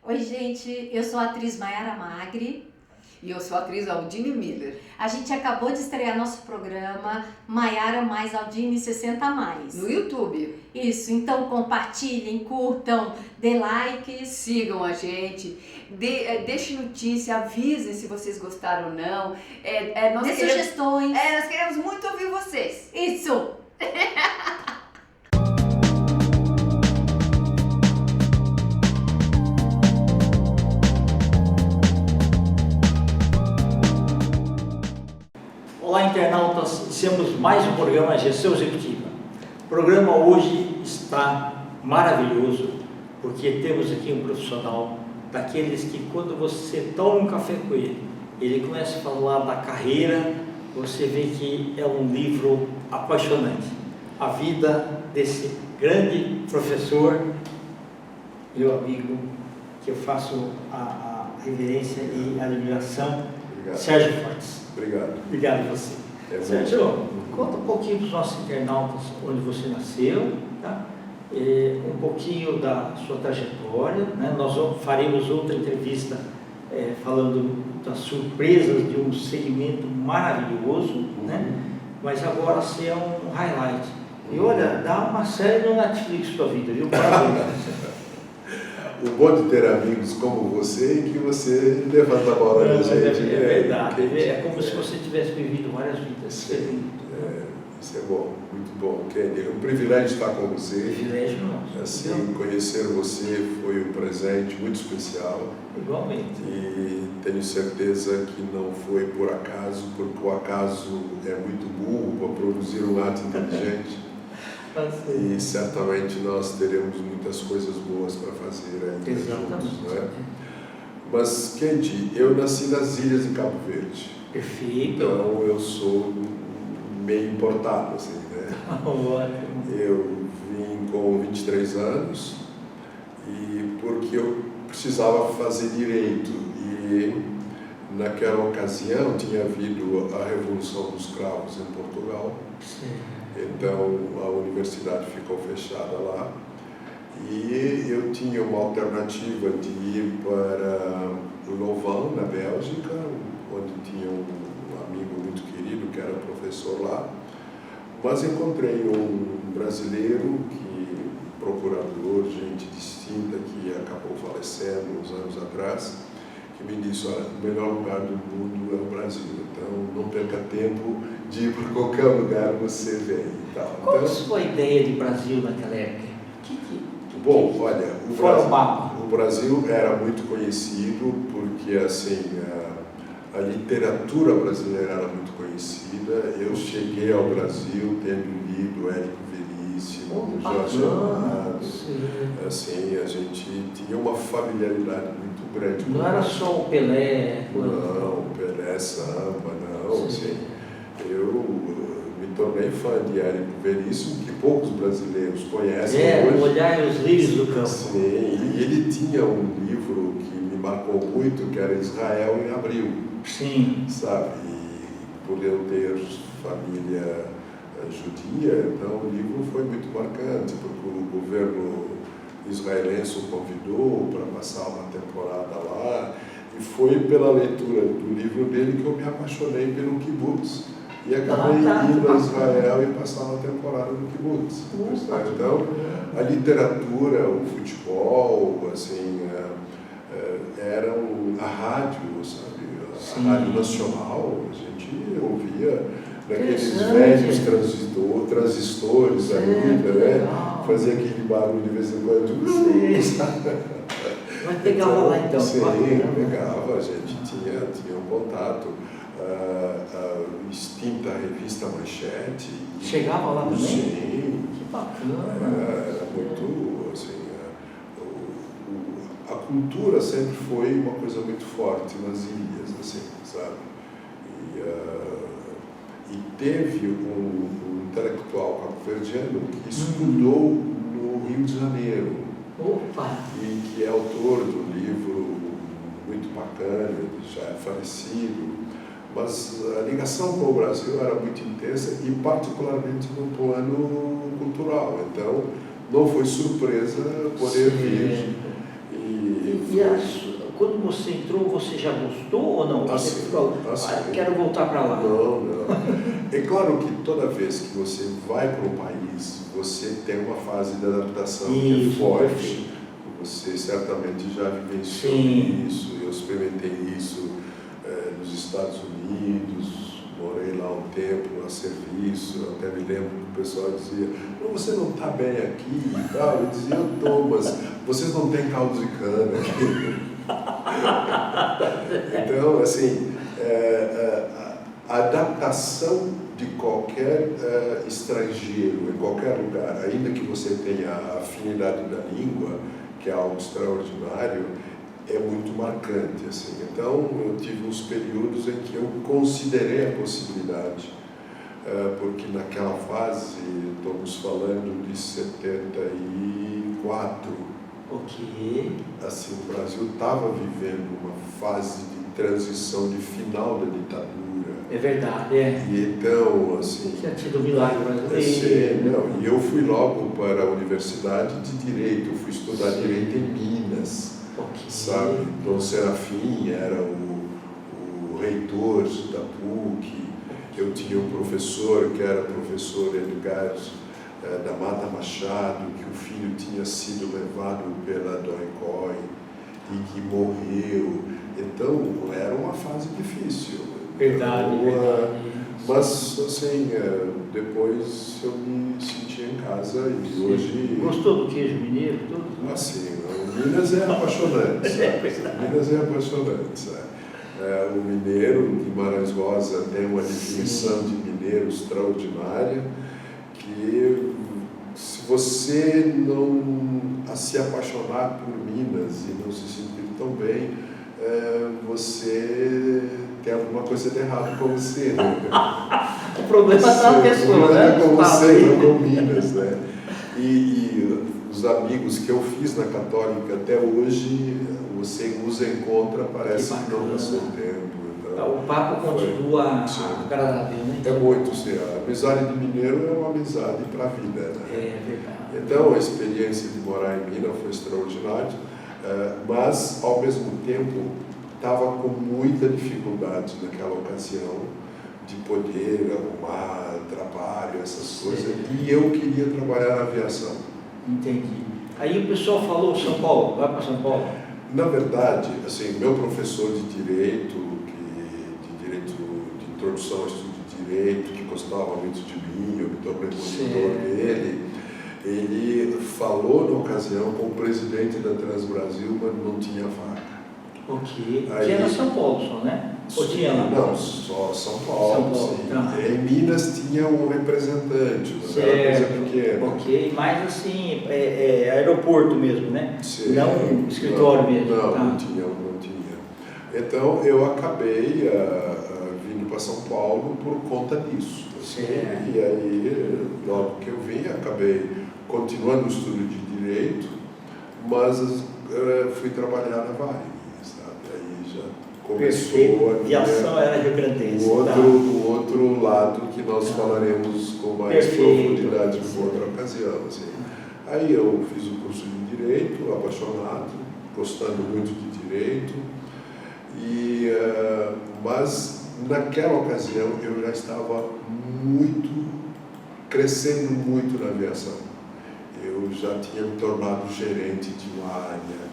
Oi, gente, eu sou a atriz Maiara Magri. E eu sou a atriz Aldine Miller. A gente acabou de estrear nosso programa Maiara mais Aldine 60 mais. No YouTube. Isso, então compartilhem, curtam, dê likes. Sigam a gente, deixem notícia, avisem se vocês gostaram ou não. Dê sugestões. Nós queremos muito ouvir vocês. Isso! Olá, internautas, iniciamos mais um programa Gestão Executiva. O programa hoje está maravilhoso, porque temos aqui um profissional daqueles que quando você toma um café com ele começa a falar da carreira, você vê que é um livro apaixonante. A vida desse grande professor, meu amigo, que eu faço a reverência e a admiração, Sérgio Fortes. Obrigado. Obrigado a você. Sérgio, conta um pouquinho para os nossos internautas onde você nasceu, tá? Um pouquinho da sua trajetória, né? Nós faremos outra entrevista falando das surpresas de um segmento maravilhoso, né? Mas agora você é um highlight. E olha, dá uma série no Netflix para a vida, viu? Parabéns. O bom de ter amigos como você é que você levanta a bola da gente. É verdade, é como se você tivesse vivido várias vidas. Isso é bom, muito bom. Kenny, é um privilégio estar com você. Privilégio nosso. Assim, conhecer você foi um presente muito especial. Igualmente. E tenho certeza que não foi por acaso, porque o acaso é muito burro para produzir um ato inteligente. E certamente nós teremos muitas coisas boas para fazer ainda juntos, não é? Mas, Kendi, eu nasci nas Ilhas de Cabo Verde. Perfeito. Então eu sou meio importado, assim, né? Eu vim com 23 anos e porque eu precisava fazer direito e naquela ocasião tinha havido a Revolução dos Cravos em Portugal. Sim. Então a universidade ficou fechada lá e eu tinha uma alternativa de ir para Louvain, na Bélgica, onde tinha um amigo muito querido que era professor lá, mas encontrei um brasileiro, procurador, gente distinta, que acabou falecendo uns anos atrás, que me disse: olha, o melhor lugar do mundo é o Brasil, então não perca tempo de ir para qualquer lugar você vem e tal. Qual foi a ideia de Brasil naquela época? Bom, olha, o Brasil era muito conhecido porque assim a literatura brasileira era muito conhecida. Eu cheguei ao Brasil tendo lido Érico Veríssimo, Jorge Amado, assim, a gente tinha uma familiaridade muito grande. Não era só o Pelé? Não, Pelé, samba, não. Assim, eu me tornei fã de Érico Veríssimo, que poucos brasileiros conhecem hoje. Olhar os livros do campo. Sim, e ele tinha um livro que me marcou muito, que era Israel em Abril. Sim. Sabe? E por eu ter família judia, então o livro foi muito marcante, porque o governo israelense o convidou para passar uma temporada lá, e foi pela leitura do livro dele que eu me apaixonei pelo kibbutz. E acabei indo a Israel e passar uma temporada no kibbutz. Então, a literatura, o futebol, assim, a rádio, sabe? A rádio nacional, a gente ouvia naqueles velhos transistores ainda, né? Fazia aquele barulho de vez em quando. Mas pegava lá então? Sim, pegava, a gente tinha um contato. A extinta revista Manchete. Chegava lá também? Sim. Que bacana. Era muito, assim, a cultura sempre foi uma coisa muito forte nas ilhas, assim, sabe? E teve um intelectual cabo-verdiano que estudou no Rio de Janeiro. Opa! E que é autor de um livro muito bacana, já é falecido. Mas a ligação com o Brasil era muito intensa e particularmente no plano cultural. Então, não foi surpresa poder vir. E quando você entrou, você já gostou ou não? Você ficou, quero voltar para lá. Não. É claro que toda vez que você vai para um país, você tem uma fase de adaptação que é forte. Você certamente já vivenciou isso. Eu experimentei isso nos Estados Unidos, morei lá um tempo a serviço. Eu até me lembro que o pessoal dizia: não, você não está bem aqui e tal. Eu dizia: eu estou, mas vocês não têm caldo de cana aqui. Então, assim, a adaptação de qualquer estrangeiro em qualquer lugar, ainda que você tenha a afinidade da língua, que é algo extraordinário, é muito marcante, assim. Então, eu tive uns períodos em que eu considerei a possibilidade, porque naquela fase, estamos falando de 74, assim, o Brasil estava vivendo uma fase de transição de final da ditadura. É verdade, E então, assim... Tinha tido milagre brasileiro. E eu fui logo para a Universidade de Direito, eu fui estudar Direito em Minas, sabe? Dom Serafim era o reitor da PUC, eu tinha um professor que era professor Edgar da Mata Machado, que o filho tinha sido levado pela Doicoi e que morreu. Então, era uma fase difícil. Verdade. Mas, assim, depois eu me senti em casa e hoje... Gostou do queijo mineiro? Tudo? Assim, Minas é apaixonante, sabe? Minas é apaixonante, sabe? O mineiro, Guimarães Rosa, tem uma definição de mineiro extraordinária, que se você não se apaixonar por Minas e não se sentir tão bem, você tem alguma coisa de errado com você, né? O problema está na pessoa, né? Com você, não com Minas, né? E os amigos que eu fiz na Católica até hoje, você os encontra, parece que não passou tempo. Então, o papo continua agradável, né? É muito, sim. A amizade de mineiro é uma amizade para a vida, né? É verdade. Então, a experiência de morar em Minas foi extraordinária, mas, ao mesmo tempo, estava com muita dificuldade naquela ocasião de poder arrumar trabalho, essas coisas, e eu queria trabalhar na aviação. Entendi. Aí o pessoal falou: São Paulo, vai para São Paulo? Na verdade, assim, meu professor de direito, de introdução ao estudo de direito, que gostava muito de mim, eu me tornei monitor dele, ele falou na ocasião com o presidente da Transbrasil, mas não tinha vaga. Aí, tinha na São Paulo só, né? Ou tinha lá? Não, só São Paulo. Tá. Em Minas tinha um representante, mas era coisa pequena. Mas assim, aeroporto mesmo, né? Sim. Não escritório mesmo. Não tinha. Então eu acabei vindo para São Paulo por conta disso. Assim, e aí, logo que eu vim, acabei continuando o estudo de Direito, mas fui trabalhar na Varig. Aí já começou a aviação era rio-grandense. O outro lado que nós falaremos com mais profundidade numa outra ocasião. Assim. Aí eu fiz o curso de Direito, apaixonado, gostando muito de Direito, mas naquela ocasião eu já estava crescendo muito na aviação. Eu já tinha me tornado gerente de uma área.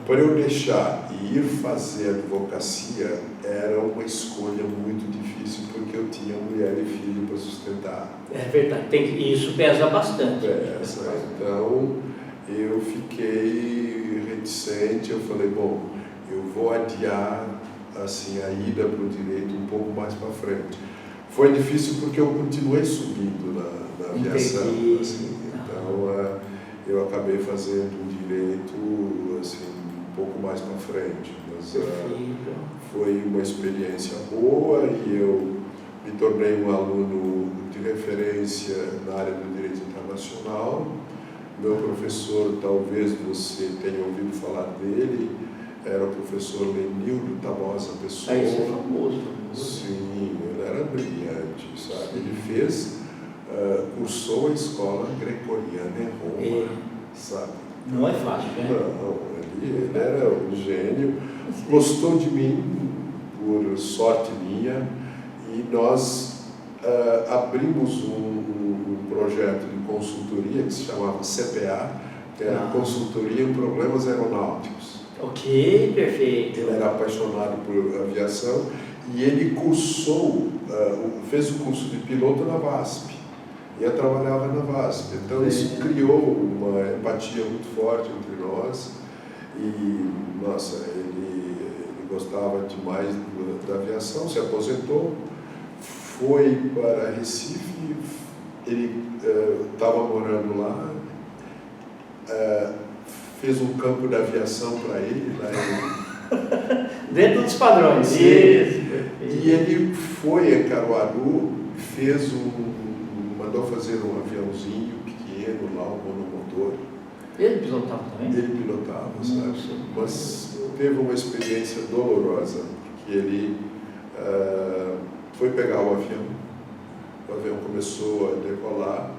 Para eu deixar e ir fazer advocacia era uma escolha muito difícil, porque eu tinha mulher e filho para sustentar. É verdade, isso pesa bastante. Então eu fiquei reticente, eu falei, bom, eu vou adiar assim, a ida para o direito um pouco mais para frente. Foi difícil porque eu continuei subindo na aviação. Assim, então eu acabei fazendo direito assim, um pouco mais para frente, mas foi uma experiência boa e eu me tornei um aluno de referência na área do direito internacional. Meu professor, talvez você tenha ouvido falar dele, era o professor Lenildo Tabosa Pessoa. Isso é famoso. Sim, ele era brilhante, sabe? Ele cursou a escola gregoriana em Roma, sabe? Não é fácil, né? Não, ele era um gênio, gostou de mim, por sorte minha, e nós abrimos um projeto de consultoria que se chamava CPA, que era Consultoria em Problemas Aeronáuticos. Ok, perfeito. Ele era apaixonado por aviação e ele fez o curso de piloto na VASP. E eu trabalhava na VASP. Então isso criou uma empatia muito forte entre nós. E, nossa, ele gostava demais da aviação, se aposentou, foi para Recife, ele estava morando lá, fez um campo de aviação para ele, lá Dentro dos padrões. Sim. E ele foi a Caruaru, mandou fazer um aviãozinho pequeno lá, um monomotor. Ele pilotava também? Ele pilotava, sabe? Mas teve uma experiência dolorosa, porque ele foi pegar o avião começou a decolar,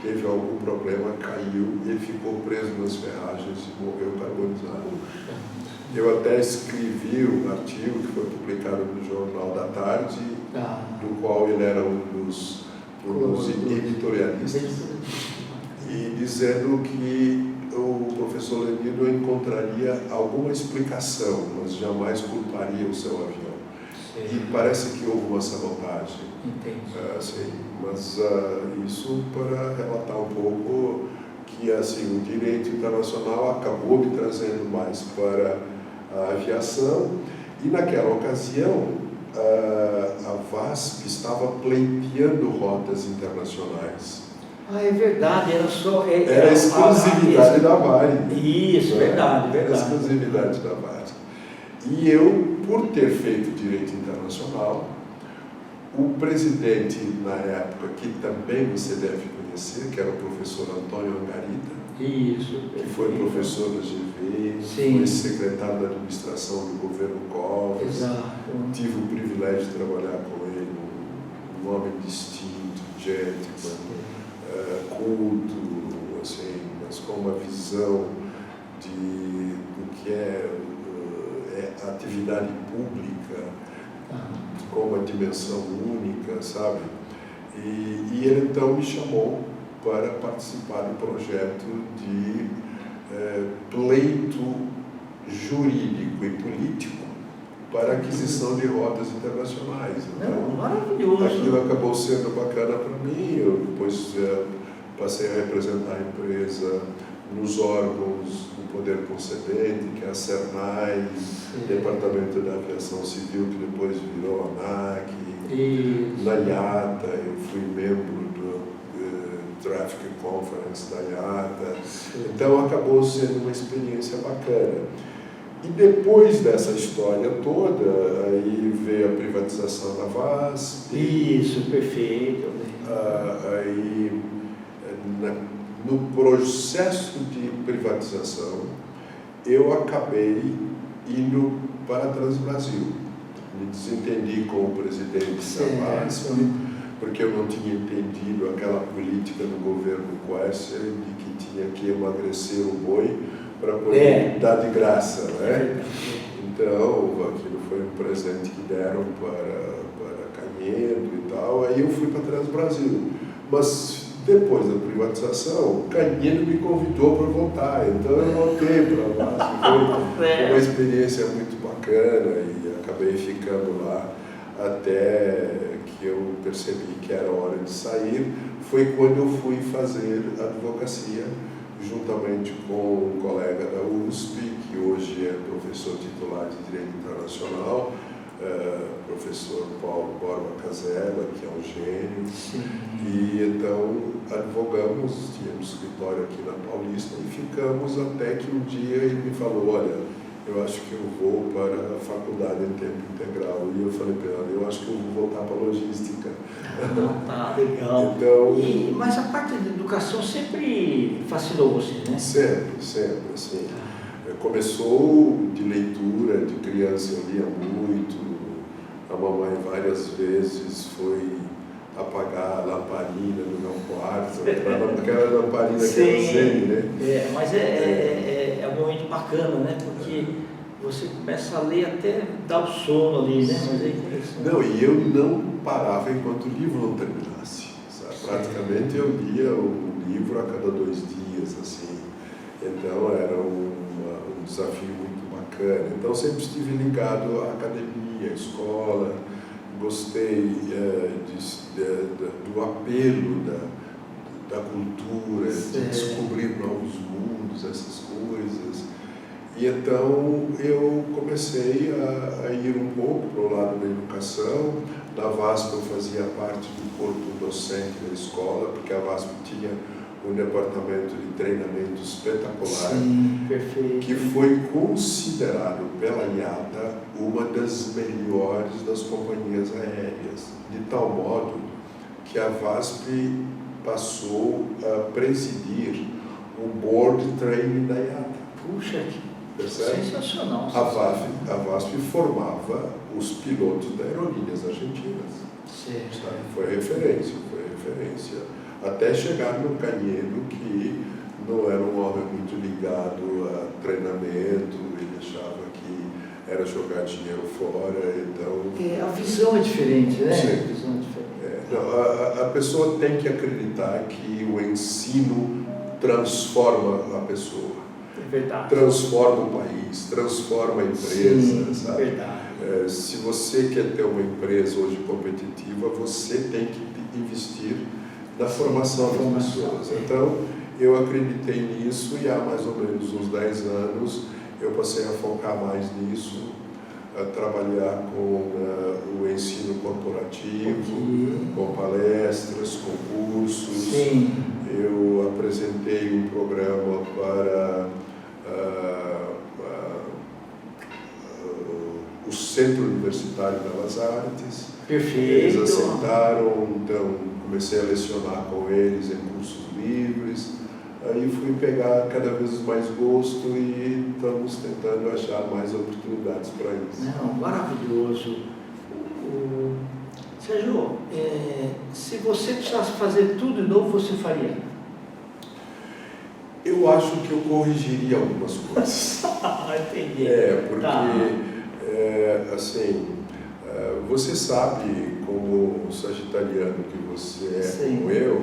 teve algum problema, caiu, ele ficou preso nas ferragens e morreu carbonizado. Eu até escrevi um artigo que foi publicado no Jornal da Tarde, do qual ele era um dos editorialistas, e dizendo que o professor Lenido encontraria alguma explicação, mas jamais culparia o seu avião. E parece que houve uma sabotagem. Assim, mas isso para relatar um pouco que assim, o direito internacional acabou me trazendo mais para a aviação, e naquela ocasião a VASP estava pleiteando rotas internacionais. É verdade, era a exclusividade da Varig. Isso, verdade. Era a exclusividade da Varig. E eu, por ter feito direito internacional, o presidente na época, que também você deve conhecer, que era o professor Antônio Angarita, que foi professor da GV, foi secretário da administração do governo Covas. Tive o privilégio de trabalhar com ele, um homem distinto, gentleman, culto, assim, mas com uma visão do que é a atividade pública, com uma dimensão única, sabe? E ele então me chamou para participar do projeto de pleito jurídico e político para aquisição de rotas internacionais. Então, maravilhoso. Aquilo acabou sendo bacana para mim. Eu depois passei a representar a empresa nos órgãos do poder concedente, que é a CERNAI, Departamento da Aviação Civil, que depois virou a ANAC. Na IATA, eu fui membro do Traffic Conference da IATA. Então acabou sendo uma experiência bacana. E depois dessa história toda, aí veio a privatização da VASP. Isso, perfeito. Aí, no processo de privatização, eu acabei indo para a Transbrasil. Me desentendi com o presidente da VASP, porque eu não tinha entendido aquela política do governo Quercia de que tinha que emagrecer o boi para poder dar de graça, né? Então, aquilo foi um presente que deram para Canedo e tal. Aí eu fui para a Transbrasil. Mas depois da privatização, Canedo me convidou para voltar. Então eu voltei para lá. Foi uma experiência muito bacana e acabei ficando lá até que eu percebi que era hora de sair. Foi quando eu fui fazer advocacia, juntamente com um colega da USP, que hoje é professor titular de Direito Internacional, professor Paulo Borba Casella, que é um gênio. E então advogamos, tínhamos escritório aqui na Paulista e ficamos até que um dia ele me falou: olha, eu acho que eu vou para a faculdade em tempo integral. E eu falei para ele: eu acho que eu vou voltar para a logística. Tá, legal. Então, mas a parte de educação sempre fascinou você, né? Sempre, assim. Começou de leitura, de criança eu lia muito. A mamãe várias vezes foi apagar a lamparina no meu quarto, aquela lamparina querosene, né? Mas é um momento bacana, né? Porque você começa a ler até dar o sono ali, né? Mas é interessante. Não, e eu não parava enquanto o livro não terminasse. Sabe? Praticamente eu lia o livro a cada 2 dias, assim. Então era um desafio muito bacana. Então sempre estive ligado à academia, à escola. Gostei do apelo da cultura, de descobrir novos mundos, essas coisas. E então eu comecei a ir um pouco para o lado da educação. Na VASP eu fazia parte do corpo docente da escola, porque a VASP tinha um departamento de treinamento espetacular. Sim, perfeito. Que foi considerado pela IATA uma das melhores das companhias aéreas, de tal modo que a VASP passou a presidir o board training da IATA. Puxa, percebe? Sensacional. A VASP formava os pilotos da aerolíneas argentinas. Certo. Foi referência. Até chegar no Cañedo, que não era um homem muito ligado a treinamento, ele achava que era jogar dinheiro fora, então... A visão é diferente, né? Sim. A visão é diferente. A pessoa tem que acreditar que o ensino transforma a pessoa. É verdade. Transforma o país, transforma a empresa, Sim, sabe? Verdade. Se você quer ter uma empresa hoje competitiva, você tem que investir na formação das pessoas. Então, eu acreditei nisso e há mais ou menos uns 10 anos eu passei a focar mais nisso, a trabalhar com o ensino corporativo, com palestras, com cursos. Sim. Eu apresentei um programa para o Centro Universitário de Belas Artes. Perfeito. Eles aceitaram, então comecei a lecionar com eles em cursos livres. Aí fui pegar cada vez mais gosto e estamos tentando achar mais oportunidades para isso. Não, maravilhoso. Sérgio, se você precisasse fazer tudo de novo, você faria? Eu acho que eu corrigiria algumas coisas. Entendi. Porque, assim, você sabe, como sagitariano que você é, Sim. como eu,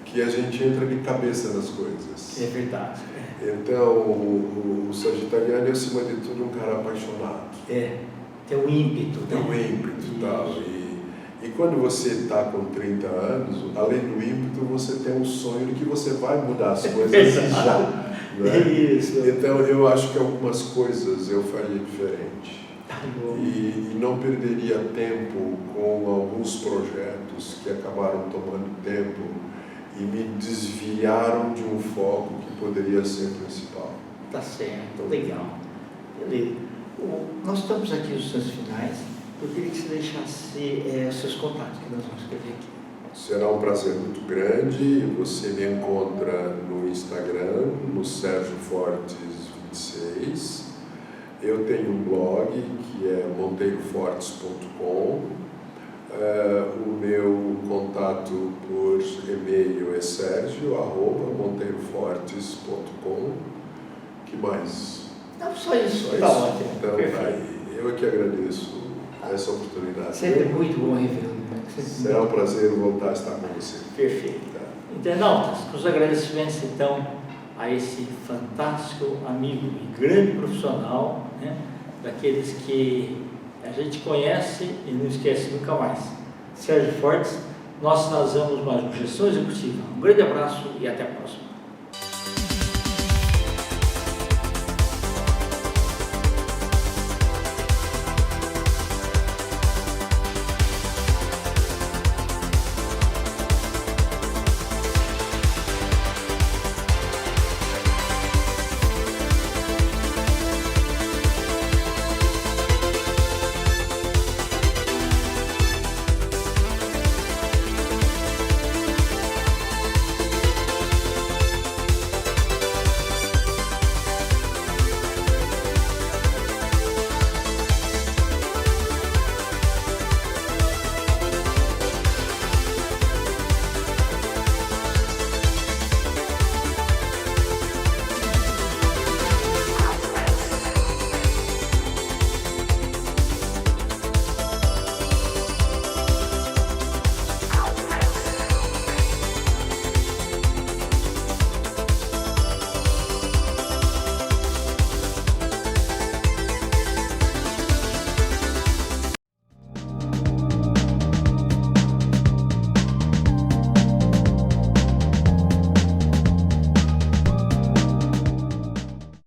que a gente entra de cabeça nas coisas. É verdade. Então, o sagitariano é, acima de tudo, um cara apaixonado. Tem um ímpeto. Tem um ímpeto e tal. E quando você está com 30 anos, além do ímpeto, você tem um sonho de que você vai mudar as coisas já. Né? Isso. Então, eu acho que algumas coisas eu faria diferente. E não perderia tempo com alguns projetos que acabaram tomando tempo e me desviaram de um foco que poderia ser principal. Tá certo, legal. Beleza. Nós estamos aqui nos seus finais. Eu queria que você deixasse os seus contatos que nós vamos escrever aqui. Será um prazer muito grande. Você me encontra no Instagram, no Sérgio Fortes 26. Eu tenho um blog que é monteirofortes.com. O meu contato por e-mail é sergio@monteirofortes.com. Que mais? Não, só isso. Tá ótimo. Então, Perfeito. eu é que agradeço essa oportunidade. Sempre muito bom revê-lo. Será um prazer voltar a estar com você. Perfeito. Internautas, os agradecimentos então a esse fantástico amigo e grande profissional, né, daqueles que a gente conhece e não esquece nunca mais. Sérgio Fortes, nós finalizamos mais uma Gestão Executiva. Um grande abraço e até a próxima.